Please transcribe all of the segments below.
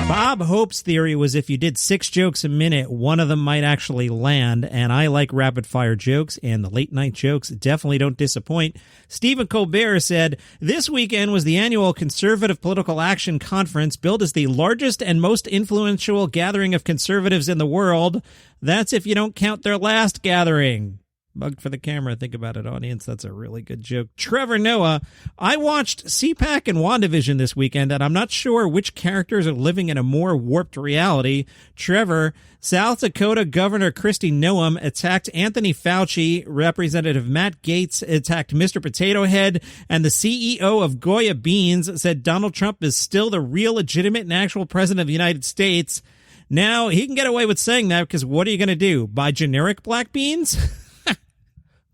Bob Hope's theory was if you did 6 jokes a minute, one of them might actually land, and I like rapid-fire jokes, and the late-night jokes definitely don't disappoint. Stephen Colbert said, "This weekend was the annual Conservative Political Action Conference, billed as the largest and most influential gathering of conservatives in the world. That's if you don't count their last gathering." Mug for the camera. Think about it, audience. That's a really good joke. Trevor Noah, I watched CPAC and WandaVision this weekend, and I'm not sure which characters are living in a more warped reality. Trevor, South Dakota Governor Kristi Noem attacked Anthony Fauci, Representative Matt Gaetz attacked Mr. Potato Head, and the CEO of Goya Beans said Donald Trump is still the real, legitimate, and actual president of the United States. Now, he can get away with saying that because what are you going to do? Buy generic black beans?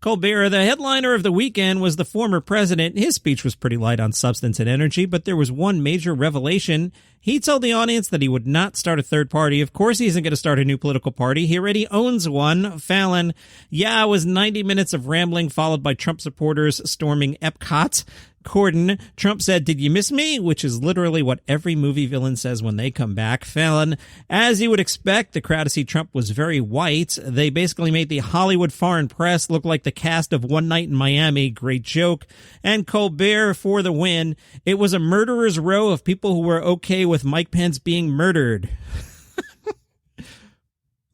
Colbert, the headliner of the weekend was the former president. His speech was pretty light on substance and energy, but there was one major revelation. He told the audience that he would not start a third party. Of course he isn't going to start a new political party. He already owns one. Fallon, yeah, it was 90 minutes of rambling followed by Trump supporters storming Epcot. Corden, Trump said, "Did you miss me?" which is literally what every movie villain says when they come back. Fallon, as you would expect, the crowd to see Trump was very white. They basically made the Hollywood foreign press look like the cast of One Night in Miami. Great joke. And Colbert for the win. It was a murderer's row of people who were okay with Mike Pence being murdered.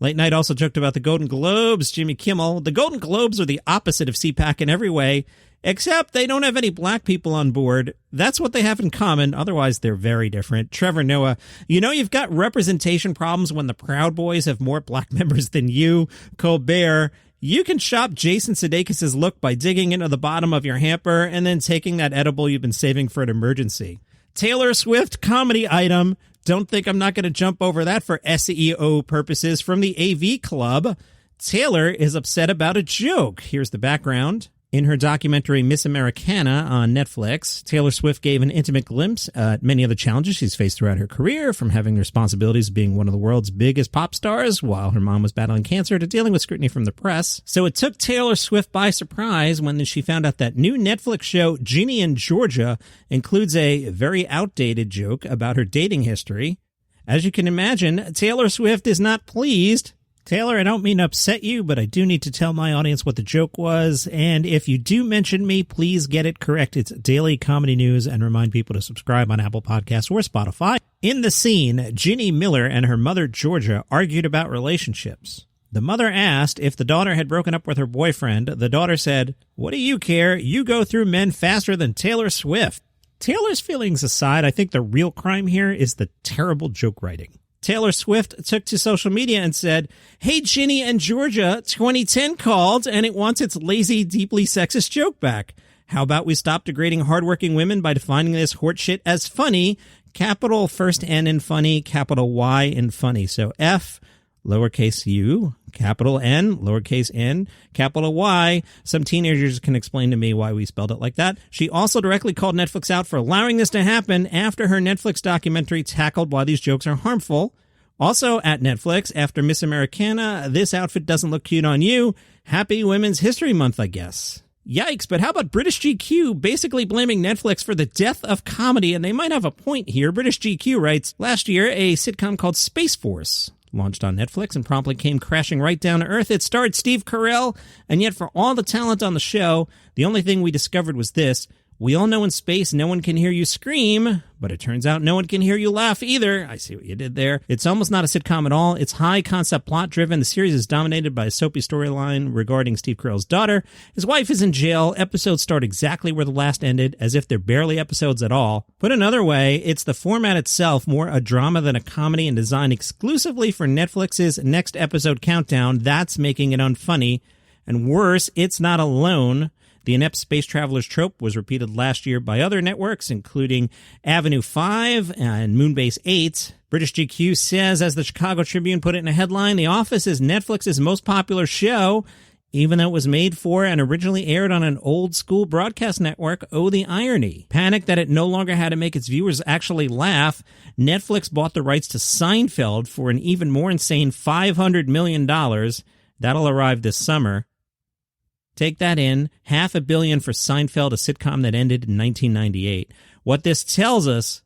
Late Night also joked about the Golden Globes. Jimmy Kimmel, the Golden Globes are the opposite of CPAC in every way, except they don't have any black people on board. That's what they have in common. Otherwise, they're very different. Trevor Noah, you know you've got representation problems when the Proud Boys have more black members than you. Colbert, you can shop Jason Sudeikis' look by digging into the bottom of your hamper and then taking that edible you've been saving for an emergency. Taylor Swift comedy item. Don't think I'm not going to jump over that for SEO purposes. From the AV Club, Taylor is upset about a joke. Here's the background. In her documentary Miss Americana on Netflix, Taylor Swift gave an intimate glimpse at many of the challenges she's faced throughout her career, from having the responsibilities of being one of the world's biggest pop stars while her mom was battling cancer to dealing with scrutiny from the press. So it took Taylor Swift by surprise when she found out that new Netflix show Ginny in Georgia includes a very outdated joke about her dating history. As you can imagine, Taylor Swift is not pleased. Taylor, I don't mean to upset you, but I do need to tell my audience what the joke was. And if you do mention me, please get it correct. It's daily comedy news, and remind people to subscribe on Apple Podcasts or Spotify. In the scene, Ginny Miller and her mother, Georgia, argued about relationships. The mother asked if the daughter had broken up with her boyfriend. The daughter said, "What do you care? You go through men faster than Taylor Swift." Taylor's feelings aside, I think the real crime here is the terrible joke writing. Taylor Swift took to social media and said, "Hey, Ginny and Georgia, 2010 called and it wants its lazy, deeply sexist joke back. How about we stop degrading hardworking women by defining this horseshit as funny? Capital first N in funny, capital Y in funny." So F, lowercase u, capital N, lowercase n, capital Y. Some teenagers can explain to me why we spelled it like that. She also directly called Netflix out for allowing this to happen after her Netflix documentary tackled why these jokes are harmful. Also at Netflix, after Miss Americana, "This outfit doesn't look cute on you. Happy Women's History Month, I guess." Yikes, but how about British GQ basically blaming Netflix for the death of comedy? And they might have a point here. British GQ writes, last year, a sitcom called Space Force launched on Netflix and promptly came crashing right down to earth. It starred Steve Carell, and yet for all the talent on the show, the only thing we discovered was this: we all know in space no one can hear you scream, but it turns out no one can hear you laugh either. I see what you did there. It's almost not a sitcom at all. It's high-concept plot-driven. The series is dominated by a soapy storyline regarding Steve Carell's daughter. His wife is in jail. Episodes start exactly where the last ended, as if they're barely episodes at all. Put another way, it's the format itself, more a drama than a comedy, and designed exclusively for Netflix's next episode countdown. That's making it unfunny. And worse, it's not alone. The inept space travelers trope was repeated last year by other networks, including Avenue 5 and Moonbase 8. British GQ says, as the Chicago Tribune put it in a headline, The Office is Netflix's most popular show, even though it was made for and originally aired on an old-school broadcast network. Oh, the irony. Panicked that it no longer had to make its viewers actually laugh, Netflix bought the rights to Seinfeld for an even more insane $500 million. That'll arrive this summer. Take that in. $500 million for Seinfeld, a sitcom that ended in 1998. What this tells us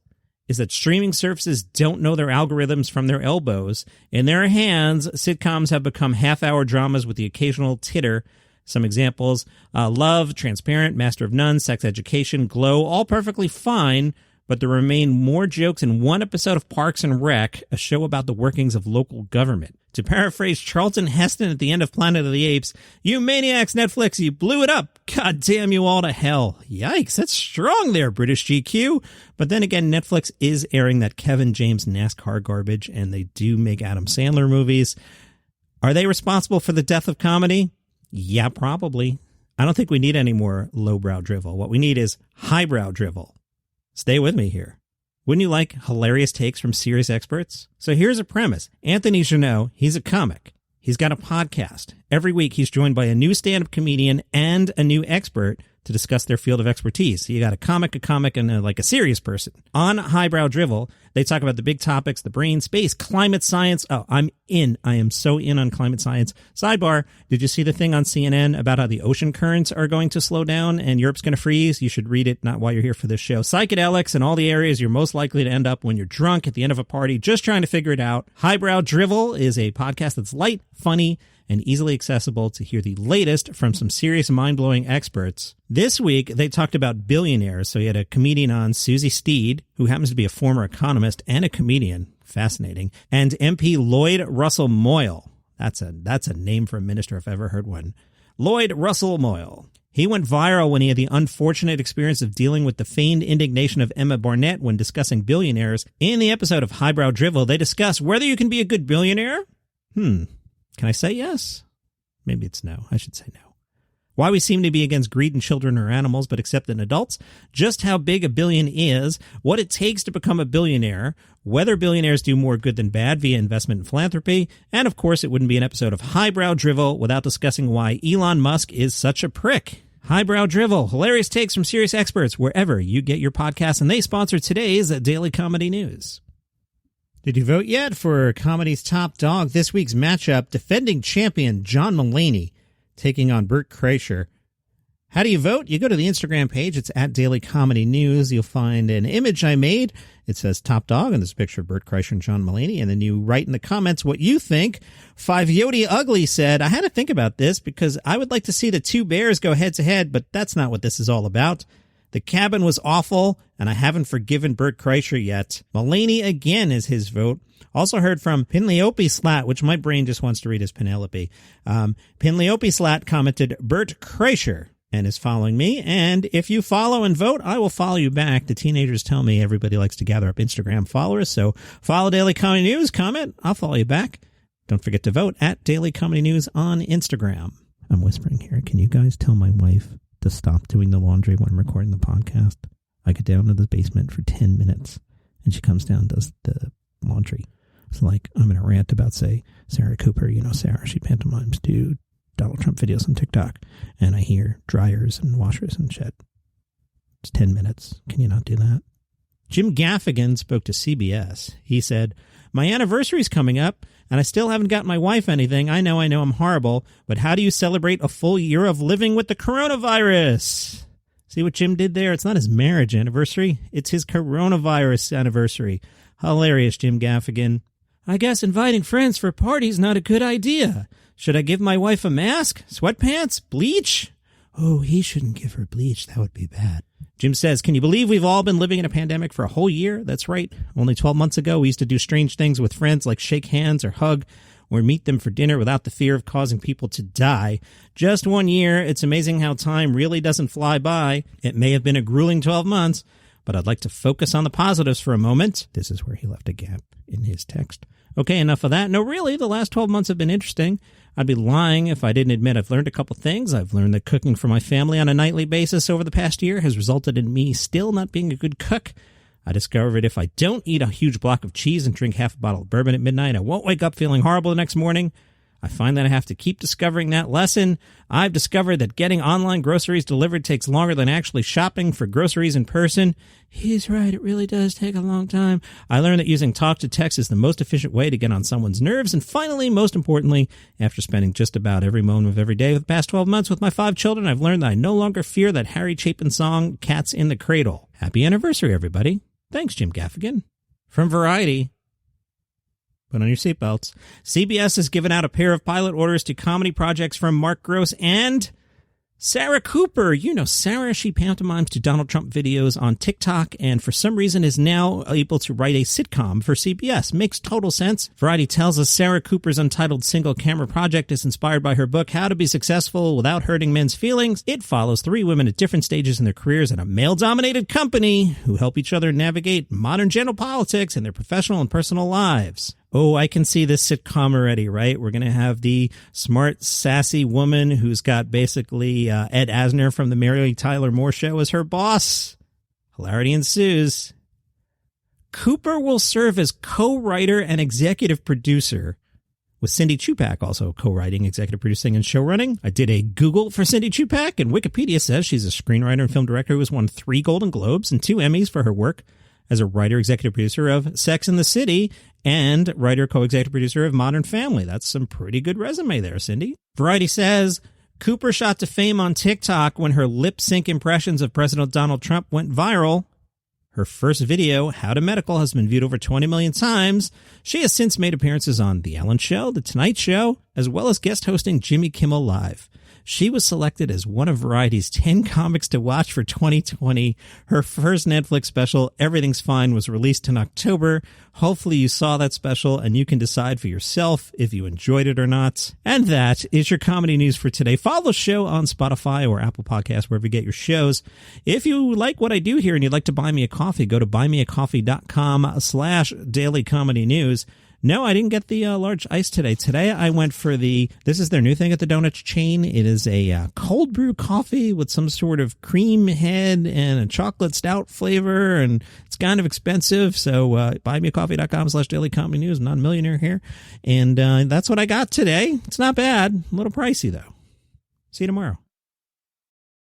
is that streaming services don't know their algorithms from their elbows. In their hands, sitcoms have become half-hour dramas with the occasional titter. Some examples, Love, Transparent, Master of None, Sex Education, Glow, all perfectly fine, but there remain more jokes in one episode of Parks and Rec, a show about the workings of local government. To paraphrase Charlton Heston at the end of Planet of the Apes, "You maniacs, Netflix, you blew it up. God damn you all to hell." Yikes, that's strong there, British GQ. But then again, Netflix is airing that Kevin James NASCAR garbage, and they do make Adam Sandler movies. Are they responsible for the death of comedy? Yeah, probably. I don't think we need any more lowbrow drivel. What we need is highbrow drivel. Stay with me here. Wouldn't you like hilarious takes from serious experts? So here's a premise. Anthony Janot, he's a comic. He's got a podcast. Every week he's joined by a new stand-up comedian and a new expert to discuss their field of expertise. So you got a comic, and a serious person. On Highbrow Drivel, they talk about the big topics, the brain, space, climate science. Oh, I'm in. I am so in on climate science. Sidebar, did you see the thing on CNN about how the ocean currents are going to slow down and Europe's going to freeze? You should read it, not while you're here for this show. Psychedelics and all the areas you're most likely to end up when you're drunk at the end of a party, just trying to figure it out. Highbrow Drivel is a podcast that's light, funny, and easily accessible to hear the latest from some serious mind-blowing experts. This week, they talked about billionaires. So you had a comedian on, Susie Steed, who happens to be a former economist and a comedian. Fascinating. And MP Lloyd Russell Moyle. That's a name for a minister if I've ever heard one. Lloyd Russell Moyle. He went viral when he had the unfortunate experience of dealing with the feigned indignation of Emma Barnett when discussing billionaires. In the episode of Highbrow Drivel, they discuss whether you can be a good billionaire. Can I say yes? Maybe it's no. I should say no. Why we seem to be against greed in children or animals, but accept in adults. Just how big a billion is. What it takes to become a billionaire. Whether billionaires do more good than bad via investment and philanthropy. And of course, it wouldn't be an episode of Highbrow Drivel without discussing why Elon Musk is such a prick. Highbrow Drivel, hilarious takes from serious experts wherever you get your podcasts, and they sponsor today's Daily Comedy News. Did you vote yet for comedy's top dog? This week's matchup, defending champion John Mulaney taking on Bert Kreischer. How do you vote? You go to the Instagram page. It's at Daily Comedy News. You'll find an image I made. It says top dog, and there's a picture of Bert Kreischer and John Mulaney. And then you write in the comments what you think. Five Yodi Ugly said, I had to think about this because I would like to see the two bears go head to head, but that's not what this is all about. The Cabin was awful, and I haven't forgiven Bert Kreischer yet. Mulaney again is his vote. Also heard from Pinleope Slat, which my brain just wants to read as Penelope. Pinleope Slat commented, Bert Kreischer, and is following me. And if you follow and vote, I will follow you back. The teenagers tell me everybody likes to gather up Instagram followers, so follow Daily Comedy News, comment, I'll follow you back. Don't forget to vote at Daily Comedy News on Instagram. I'm whispering here. Can you guys tell my wife to stop doing the laundry when I'm recording the podcast? I get down to the basement for 10 minutes, and she comes down and does the laundry. It's like I'm in a rant about, say, Sarah Cooper. You know Sarah. She pantomimes to Donald Trump videos on TikTok, and I hear dryers and washers and shit. It's 10 minutes. Can you not do that? Jim Gaffigan spoke to CBS. He said, my anniversary's coming up, and I still haven't got my wife anything. I know I'm horrible, but how do you celebrate a full year of living with the coronavirus? See what Jim did there? It's not his marriage anniversary. It's his coronavirus anniversary. Hilarious, Jim Gaffigan. I guess inviting friends for a party's not a good idea. Should I give my wife a mask? Sweatpants? Bleach? Oh, he shouldn't give her bleach. That would be bad. Jim says, can you believe we've all been living in a pandemic for a whole year? That's right. Only 12 months ago, we used to do strange things with friends like shake hands or hug or meet them for dinner without the fear of causing people to die. Just 1 year. It's amazing how time really doesn't fly by. It may have been a grueling 12 months, but I'd like to focus on the positives for a moment. This is where he left a gap in his text. Okay, enough of that. No, really, the last 12 months have been interesting. I'd be lying if I didn't admit I've learned a couple things. I've learned that cooking for my family on a nightly basis over the past year has resulted in me still not being a good cook. I discovered if I don't eat a huge block of cheese and drink half a bottle of bourbon at midnight, I won't wake up feeling horrible the next morning. I find that I have to keep discovering that lesson. I've discovered that getting online groceries delivered takes longer than actually shopping for groceries in person. He's right, it really does take a long time. I learned that using talk to text is the most efficient way to get on someone's nerves. And finally, most importantly, after spending just about every moment of every day for the past 12 months with my 5 children, I've learned that I no longer fear that Harry Chapin song, Cats in the Cradle. Happy anniversary, everybody. Thanks, Jim Gaffigan. From Variety, put on your seatbelts. CBS has given out a pair of pilot orders to comedy projects from Mark Gross and Sarah Cooper. You know Sarah, she pantomimes to Donald Trump videos on TikTok and for some reason is now able to write a sitcom for CBS. Makes total sense. Variety tells us Sarah Cooper's untitled single-camera project is inspired by her book, How to Be Successful Without Hurting Men's Feelings. It follows 3 women at different stages in their careers at a male-dominated company who help each other navigate modern general politics in their professional and personal lives. Oh, I can see this sitcom already, right? We're going to have the smart, sassy woman who's got basically Ed Asner from the Mary Tyler Moore Show as her boss. Hilarity ensues. Cooper will serve as co-writer and executive producer, with Cindy Chupak also co-writing, executive producing, and showrunning. I did a Google for Cindy Chupak, and Wikipedia says she's a screenwriter and film director who has won 3 Golden Globes and 2 Emmys for her work as a writer, executive producer of Sex and the City, and writer, co-executive producer of Modern Family. That's some pretty good resume there, Cindy. Variety says, Cooper shot to fame on TikTok when her lip-sync impressions of President Donald Trump went viral. Her first video, How to Medical, has been viewed over 20 million times. She has since made appearances on The Ellen Show, The Tonight Show, as well as guest hosting Jimmy Kimmel Live. She was selected as one of Variety's 10 comics to watch for 2020. Her first Netflix special, Everything's Fine, was released in October. Hopefully you saw that special and you can decide for yourself if you enjoyed it or not. And that is your comedy news for today. Follow the show on Spotify or Apple Podcasts, wherever you get your shows. If you like what I do here and you'd like to buy me a coffee, go to buymeacoffee.com/dailycomedynews. No, I didn't get the large ice today. Today I went for this is their new thing at the donuts chain. It is a cold brew coffee with some sort of cream head and a chocolate stout flavor, and it's kind of expensive. So buymeacoffee.com/dailycomedynews. I'm not a millionaire here. And that's what I got today. It's not bad. A little pricey, though. See you tomorrow.